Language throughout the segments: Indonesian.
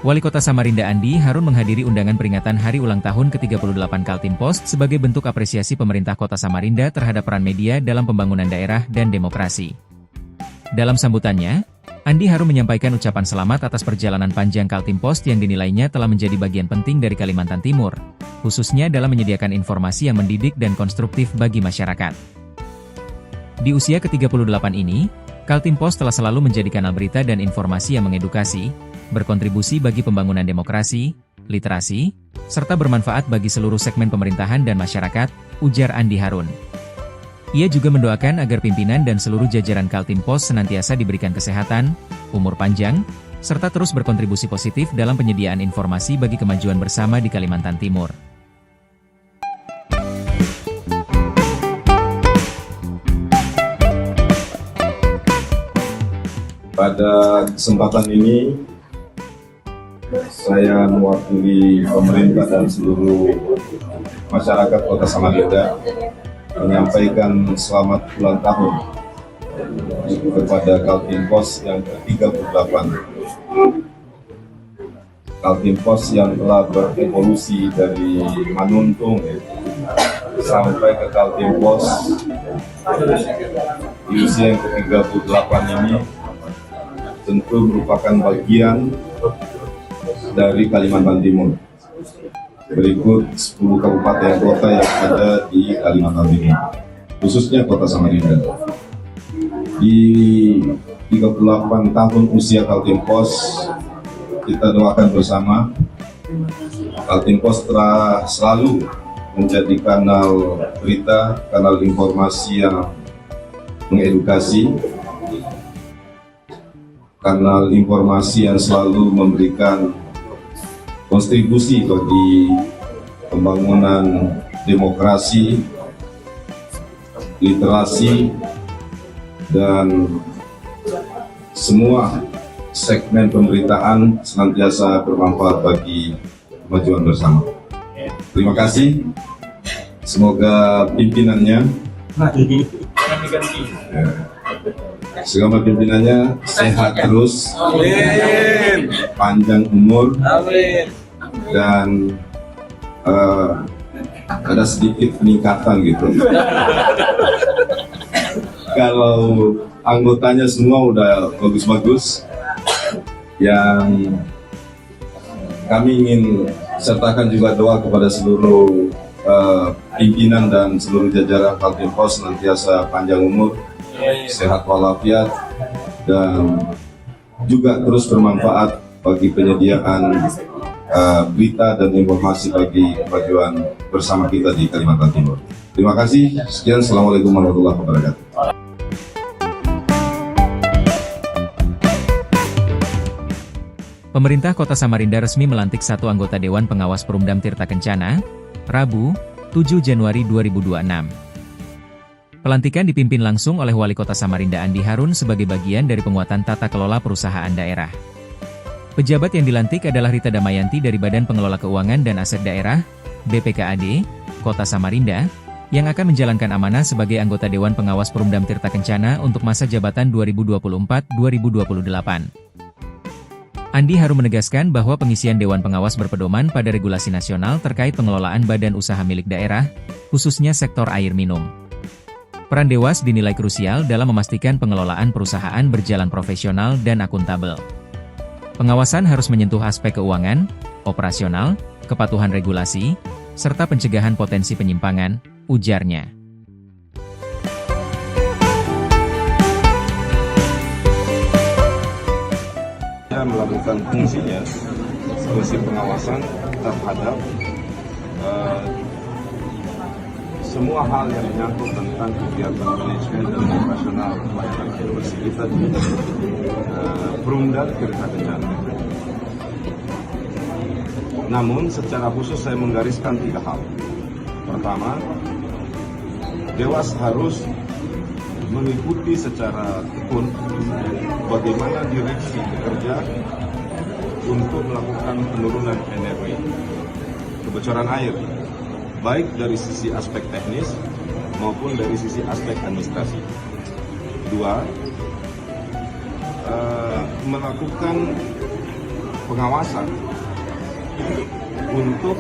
Wali Kota Samarinda Andi Harun menghadiri undangan peringatan hari ulang tahun ke-38 Kaltim Pos sebagai bentuk apresiasi pemerintah Kota Samarinda terhadap peran media dalam pembangunan daerah dan demokrasi. Dalam sambutannya, Andi Harun menyampaikan ucapan selamat atas perjalanan panjang Kaltim Pos yang dinilainya telah menjadi bagian penting dari Kalimantan Timur, khususnya dalam menyediakan informasi yang mendidik dan konstruktif bagi masyarakat. Di usia ke-38 ini, Kaltim Pos telah selalu menjadi kanal berita dan informasi yang mengedukasi, berkontribusi bagi pembangunan demokrasi, literasi, serta bermanfaat bagi seluruh segmen pemerintahan dan masyarakat, ujar Andi Harun. Ia juga mendoakan agar pimpinan dan seluruh jajaran Kaltim Pos senantiasa diberikan kesehatan, umur panjang, serta terus berkontribusi positif dalam penyediaan informasi bagi kemajuan bersama di Kalimantan Timur. Pada kesempatan ini, saya mewakili pemerintah dan seluruh masyarakat Kota Samarinda menyampaikan selamat ulang tahun kepada Kaltim Pos yang ke-38. Kaltim Pos yang telah berevolusi dari Manuntung sampai ke Kaltim Pos di usia yang ke-38 ini tentu merupakan bagian dari Kalimantan Timur. Berikut 10 kabupaten kota yang ada di Kalimantan Timur, khususnya Kota Samarinda. Di 38 tahun usia Kaltim Pos, kita doakan bersama Kaltim Pos telah selalu menjadi kanal berita, kanal informasi yang mengedukasi, kanal informasi yang selalu memberikan kontribusi bagi pembangunan demokrasi, literasi, dan semua segmen pemberitaan senantiasa bermanfaat bagi kemajuan bersama. Terima kasih. Semoga pimpinannya, semoga pimpinannya sehat terus, panjang umur, dan ada sedikit peningkatan gitu. Kalau anggotanya semua udah bagus-bagus, yang kami ingin sertakan juga doa kepada seluruh pimpinan dan seluruh jajaran Kaltim Pos senantiasa panjang umur, sehat walafiat, dan juga terus bermanfaat bagi penyediaan berita dan informasi bagi kemajuan bersama kita di Kalimantan Timur. Terima kasih. Sekian. Assalamualaikum warahmatullahi wabarakatuh. Pemerintah Kota Samarinda resmi melantik satu anggota Dewan Pengawas Perumdam Tirta Kencana, Rabu, 7 Januari 2026. Pelantikan dipimpin langsung oleh Wali Kota Samarinda Andi Harun sebagai bagian dari penguatan tata kelola perusahaan daerah. Pejabat yang dilantik adalah Rita Damayanti dari Badan Pengelola Keuangan dan Aset Daerah, BPKAD, Kota Samarinda, yang akan menjalankan amanah sebagai anggota Dewan Pengawas Perumdam Tirta Kencana untuk masa jabatan 2024-2028. Andi Harun menegaskan bahwa pengisian Dewan Pengawas berpedoman pada regulasi nasional terkait pengelolaan badan usaha milik daerah, khususnya sektor air minum. Peran Dewas dinilai krusial dalam memastikan pengelolaan perusahaan berjalan profesional dan akuntabel. Pengawasan harus menyentuh aspek keuangan, operasional, kepatuhan regulasi, serta pencegahan potensi penyimpangan, ujarnya. Melakukan fungsi pengawasan terhadap semua hal yang menyangkut tentang kegiatan manajemen dan operasional pelayanan informasi kita di Perumdam Tirta Kencana. Namun secara khusus saya menggariskan 3 hal. Pertama, Dewas harus mengikuti secara tekun bagaimana direksi bekerja untuk melakukan penurunan NRW, kebocoran air, baik dari sisi aspek teknis maupun dari sisi aspek administrasi. 2, melakukan pengawasan untuk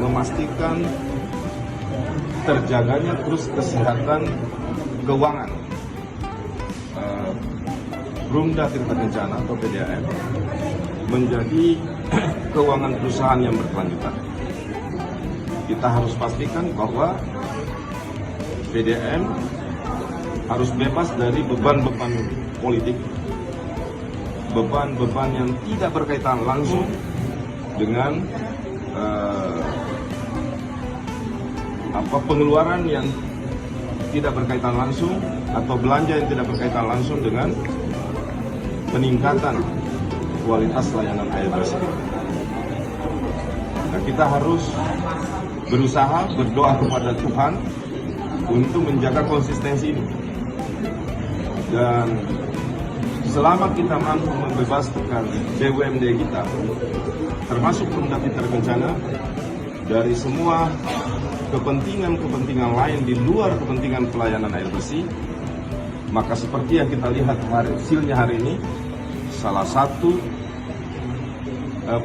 memastikan terjaganya terus kesehatan keuangan Perumda Tirta Kencana atau PDAM menjadi keuangan perusahaan yang berkelanjutan. Kita harus pastikan bahwa PDAM harus bebas dari beban-beban politik, beban-beban yang tidak berkaitan langsung dengan pengeluaran yang tidak berkaitan langsung atau belanja yang tidak berkaitan langsung dengan peningkatan kualitas layanan air bersih. Nah, kita harus berusaha berdoa kepada Tuhan untuk menjaga konsistensi ini. Dan selama kita mampu membebaskan BUMD kita, termasuk Perumda Tirta Kencana, dari semua kepentingan lain di luar kepentingan pelayanan air bersih, maka seperti yang kita lihat hasilnya hari ini, salah satu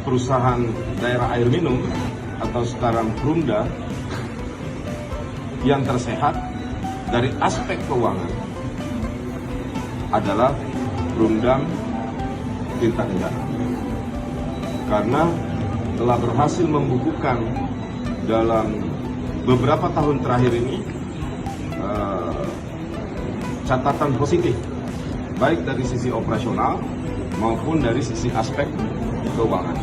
perusahaan daerah air minum atau sekarang Perumda yang tersehat dari aspek keuangan adalah Perumda Tirta Kencana, karena telah berhasil membukukan dalam beberapa tahun terakhir ini catatan positif, baik dari sisi operasional maupun dari sisi aspek keuangan.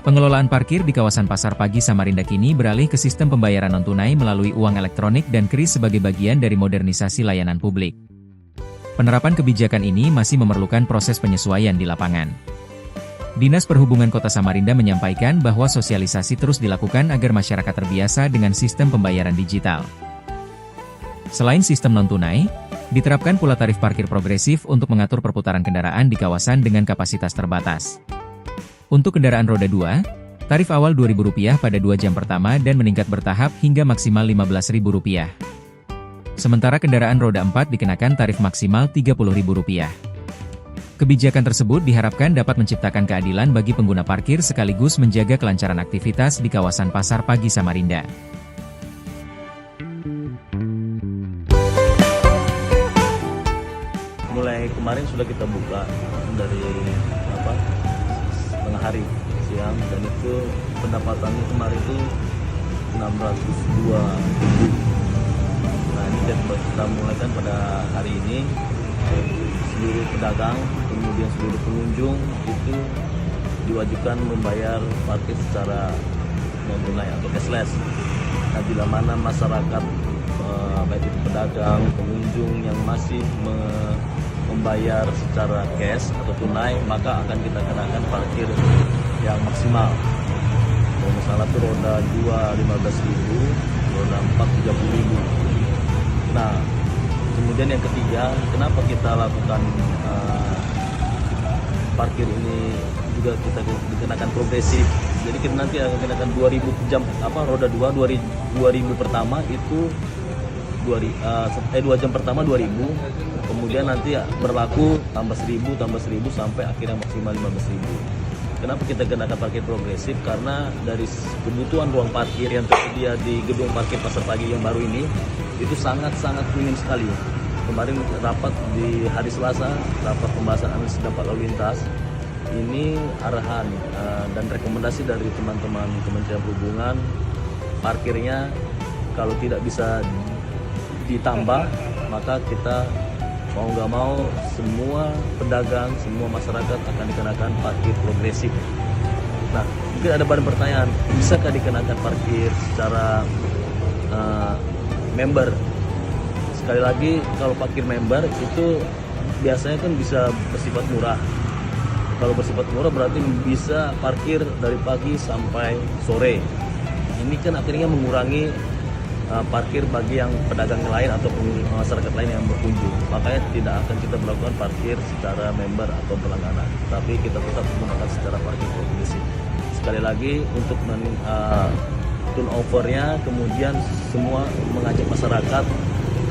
Pengelolaan parkir di kawasan Pasar Pagi Samarinda kini beralih ke sistem pembayaran non-tunai melalui uang elektronik dan kris sebagai bagian dari modernisasi layanan publik. Penerapan kebijakan ini masih memerlukan proses penyesuaian di lapangan. Dinas Perhubungan Kota Samarinda menyampaikan bahwa sosialisasi terus dilakukan agar masyarakat terbiasa dengan sistem pembayaran digital. Selain sistem non-tunai, diterapkan pula tarif parkir progresif untuk mengatur perputaran kendaraan di kawasan dengan kapasitas terbatas. Untuk kendaraan roda 2, tarif awal Rp2.000 pada 2 jam pertama dan meningkat bertahap hingga maksimal Rp15.000. Sementara kendaraan roda 4 dikenakan tarif maksimal Rp30.000. Kebijakan tersebut diharapkan dapat menciptakan keadilan bagi pengguna parkir sekaligus menjaga kelancaran aktivitas di kawasan Pasar Pagi Samarinda. Mulai kemarin sudah kita buka dari setengah hari siang, dan itu pendapatannya kemarin itu 602.000. Nah, ini kita mulaikan pada hari ini. Seluruh pedagang, kemudian seluruh pengunjung itu diwajibkan membayar parkir secara non-tunai atau cashless. Nah, bila mana masyarakat, baik itu pedagang, pengunjung yang masih membayar secara cash atau tunai, maka akan kita kenakan parkir yang maksimal. Kalau misalnya itu roda 2 15.000, roda 4 30.000. Nah, kemudian yang ketiga, kenapa kita lakukan parkir ini juga kita dikenakan progresif. Jadi kita nanti akan kenakan 2.000 jam roda 2 2.000 pertama itu 2 jam pertama 2.000, kemudian nanti berlaku tambah 1.000 sampai akhirnya maksimal 15.000. Kenapa kita kenakan parkir progresif? Karena dari kebutuhan ruang parkir yang tersedia di gedung parkir Pasar Pagi yang baru ini itu sangat-sangat minim sekali. Kemarin rapat di hari Selasa, rapat pembahasan analisis dampak lalu lintas, ini arahan dan rekomendasi dari teman-teman Kementerian Perhubungan, parkirnya kalau tidak bisa ditambah, maka kita mau nggak mau semua pedagang, semua masyarakat akan dikenakan parkir progresif. Nah, mungkin ada bahan pertanyaan, bisakah dikenakan parkir secara member? Sekali lagi, kalau parkir member itu biasanya kan bisa bersifat murah. Kalau bersifat murah berarti bisa parkir dari pagi sampai sore. Ini kan akhirnya mengurangi parkir bagi yang pedagang lain atau masyarakat lain yang berkunjung. Makanya tidak akan kita melakukan parkir secara member atau berlangganan, tapi kita tetap menggunakan secara parkir progresif. Sekali lagi, untuk turnovernya, kemudian semua mengajak masyarakat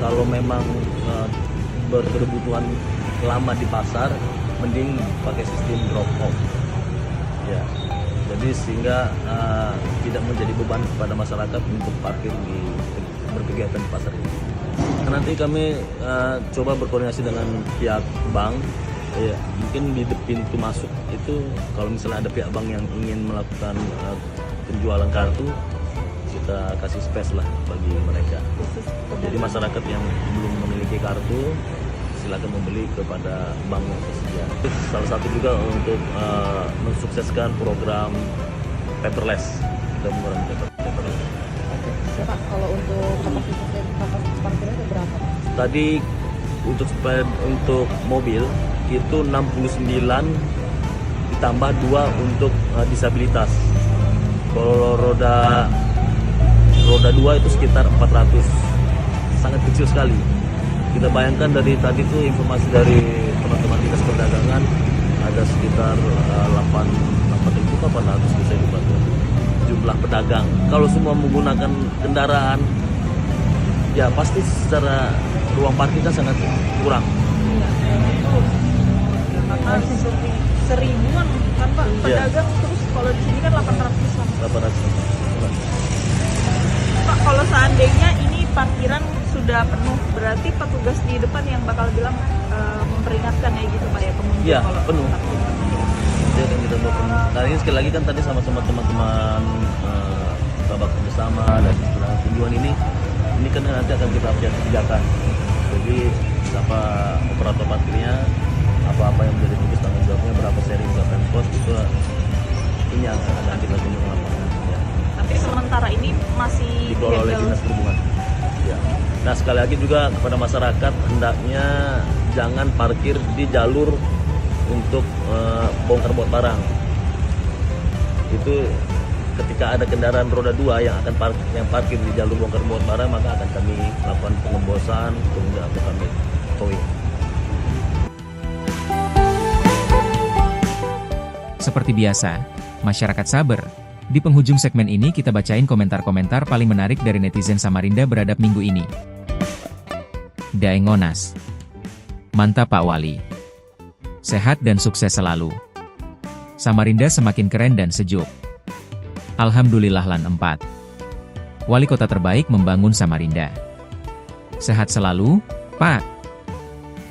kalau memang berkebutuhan lama di pasar, mending pakai sistem drop off. Ya, jadi sehingga tidak menjadi beban kepada masyarakat untuk parkir berkegiatan di pasar ini. Nanti kami coba berkoordinasi dengan pihak bank. Ya, mungkin di pintu masuk itu kalau misalnya ada pihak bank yang ingin melakukan penjualan kartu, kita kasih space lah bagi mereka. Jadi masyarakat yang belum memiliki kartu silakan membeli kepada bank yang tersedia. Salah satu juga untuk mensukseskan program paperless. Kita mengurangi paperless. Pak, kalau untuk kapasitas parkirnya ada berapa? Tadi untuk mobil itu 69 ditambah 2 untuk disabilitas. Kalau roda 2 itu sekitar 400, sangat kecil sekali. Kita bayangkan dari tadi itu informasi dari teman-teman dinas perdagangan ada sekitar 8.800 bisa dibantu jumlah pedagang. Kalau semua menggunakan kendaraan, ya pasti secara ruang parkir kan sangat kurang. Karena seribuan kan Pak pedagang, terus kalau di sini kan 800 sama. 800. Pak, kalau seandainya ini parkiran sudah penuh, berarti petugas di depan yang bakal bilang memperingatkan ya gitu Pak ya pengunjung. Iya, kalau penuh. parkir. Itu yang kita lakukan. Nah ini sekali lagi kan tadi sama-sama teman-teman babak bersama dan tujuan ini kan nanti akan kita update kebijakan. Jadi siapa operator parkirnya, apa-apa yang menjadi tugas tanggung jawabnya, berapa sharing ke Pemkot itu ini yang akan kita tunjuk lapangan. Ya. Tapi sementara ini masih Dikelola oleh Dinas Perhubungan. Ya. Nah sekali lagi juga kepada masyarakat hendaknya jangan parkir di jalur untuk bongkar muat barang. Itu ketika ada kendaraan roda 2 yang akan parkir di jalur bongkar muat barang, maka akan kami lakukan pengembosan kemudian atau kami towing. Seperti biasa, masyarakat sabar. Di penghujung segmen ini kita bacain komentar-komentar paling menarik dari netizen Samarinda beradab minggu ini. Daengonas. Mantap Pak Wali. Sehat dan sukses selalu. Samarinda semakin keren dan sejuk. Alhamdulillah lan 4. Wali kota terbaik membangun Samarinda. Sehat selalu, Pak.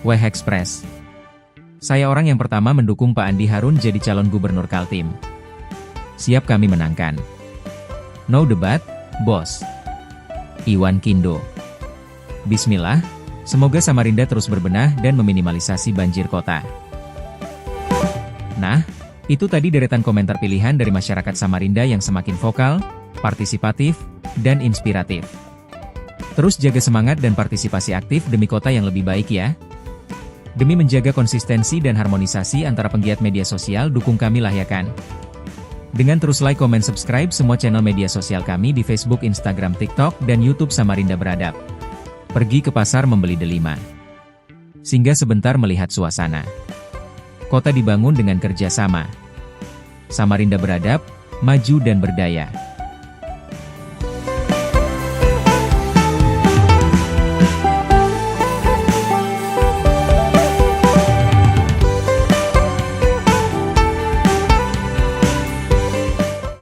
Weh Express. Saya orang yang pertama mendukung Pak Andi Harun jadi calon gubernur Kaltim. Siap kami menangkan. No debat, bos. Iwan Kindo. Bismillah, semoga Samarinda terus berbenah dan meminimalisasi banjir kota. Nah, itu tadi deretan komentar pilihan dari masyarakat Samarinda yang semakin vokal, partisipatif, dan inspiratif. Terus jaga semangat dan partisipasi aktif demi kota yang lebih baik ya. Demi menjaga konsistensi dan harmonisasi antara penggiat media sosial, dukung kami lah ya kan. Dengan terus like, komen, subscribe semua channel media sosial kami di Facebook, Instagram, TikTok, dan YouTube Samarinda Beradab. Pergi ke pasar membeli delima. Singgah sebentar melihat suasana. Kota dibangun dengan kerjasama. Samarinda Beradab, maju dan berdaya.